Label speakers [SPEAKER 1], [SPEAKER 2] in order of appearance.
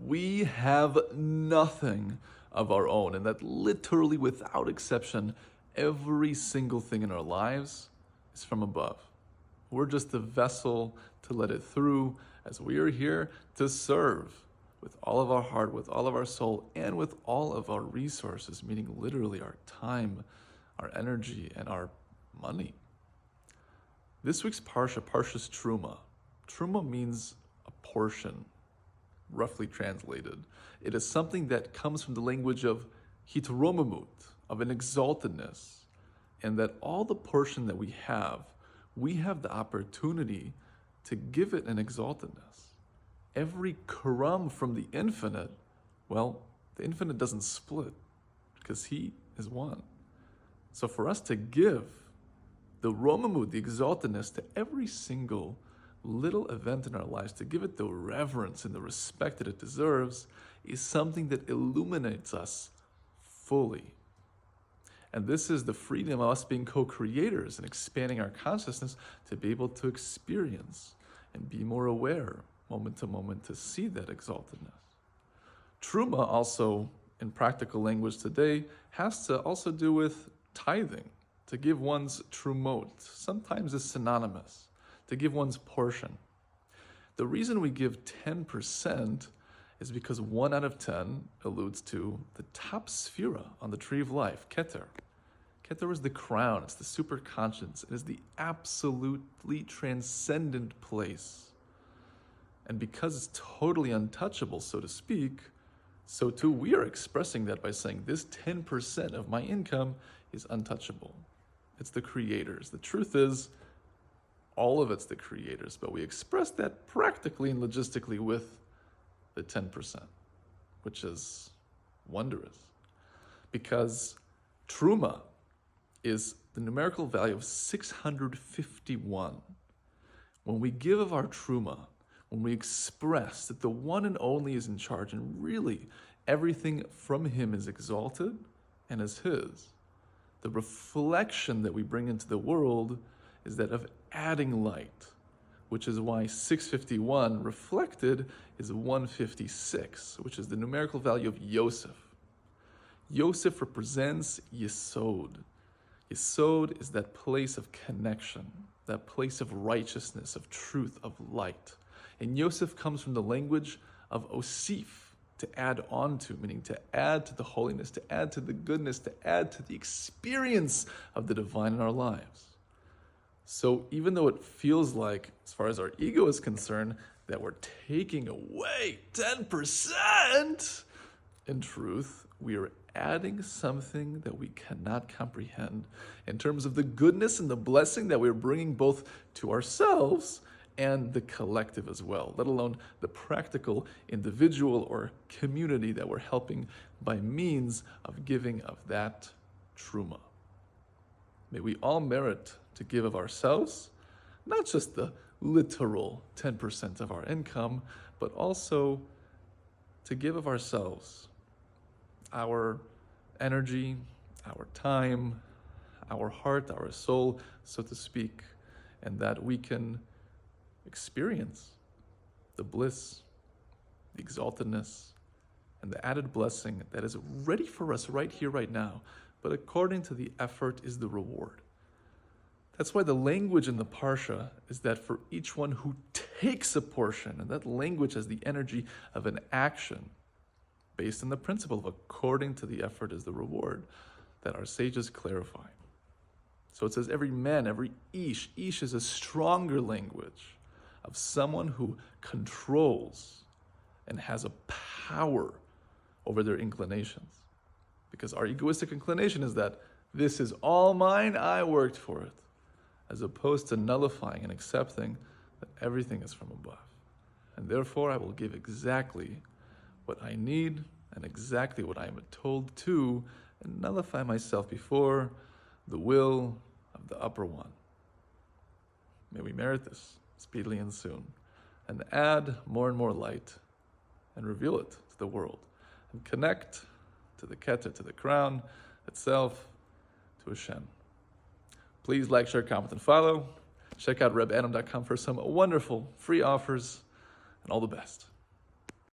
[SPEAKER 1] We have nothing of our own, and that literally, without exception, every single thing in our lives is from above. We're just the vessel to let it through, as we are here to serve with all of our heart, with all of our soul, and with all of our resources, meaning literally our time, our energy, and our money. This week's Parsha, Parsha's Truma. Truma means a portion, roughly translated. It is something that comes from the language of hitromamut, of an exaltedness, and that all the portion that we have the opportunity to give it an exaltedness. Every karam from the infinite, well, the infinite doesn't split because he is one. So for us to give the romamut, the exaltedness to every single little event in our lives, to give it the reverence and the respect that it deserves, is something that illuminates us fully. And this is the freedom of us being co-creators and expanding our consciousness to be able to experience and be more aware moment to moment to see that exaltedness. Truma also, in practical language today, has to also do with tithing, to give one's trumot. Sometimes it's synonymous, to give one's portion. The reason we give 10% is because 1 out of 10 alludes to the top sphera on the tree of life, Keter. Keter is the crown, it's the superconscious, it is the absolutely transcendent place. And because it's totally untouchable, so to speak, so too we are expressing that by saying this 10% of my income is untouchable. It's the creators. The truth is, all of it's the creators, but we express that practically and logistically with the 10%, which is wondrous. Because Truma is the numerical value of 651. When we give of our Truma, when we express that the one and only is in charge and really everything from him is exalted and is his, the reflection that we bring into the world is that of adding light, which is why 651 reflected is 156, which is the numerical value of Yosef. Yosef represents Yesod. Yesod is that place of connection, that place of righteousness, of truth, of light. And Yosef comes from the language of Osif, to add on to, meaning to add to the holiness, to add to the goodness, to add to the experience of the divine in our lives. So even though it feels like, as far as our ego is concerned, that we're taking away 10%, in truth, we are adding something that we cannot comprehend in terms of the goodness and the blessing that we're bringing both to ourselves and the collective as well, let alone the practical individual or community that we're helping by means of giving of that truma. May we all merit to give of ourselves, not just the literal 10% of our income, but also to give of ourselves, our energy, our time, our heart, our soul, so to speak, and that we can experience the bliss, the exaltedness, and the added blessing that is ready for us right here, right now. But according to the effort is the reward. That's why the language in the Parsha is that for each one who takes a portion, and that language has the energy of an action based on the principle of according to the effort is the reward, that our sages clarify. So it says every man, every ish is a stronger language of someone who controls and has a power over their inclinations. Because our egoistic inclination is that this is all mine, I worked for it, as opposed to nullifying and accepting that everything is from above. And therefore I will give exactly what I need and exactly what I am told to, and nullify myself before the will of the upper one. May we merit this speedily and soon, and add more and more light, and reveal it to the world, and connect to the Keter, to the crown itself, to Hashem. Please like, share, comment, and follow. Check out RebAdam.com for some wonderful free offers, and all the best.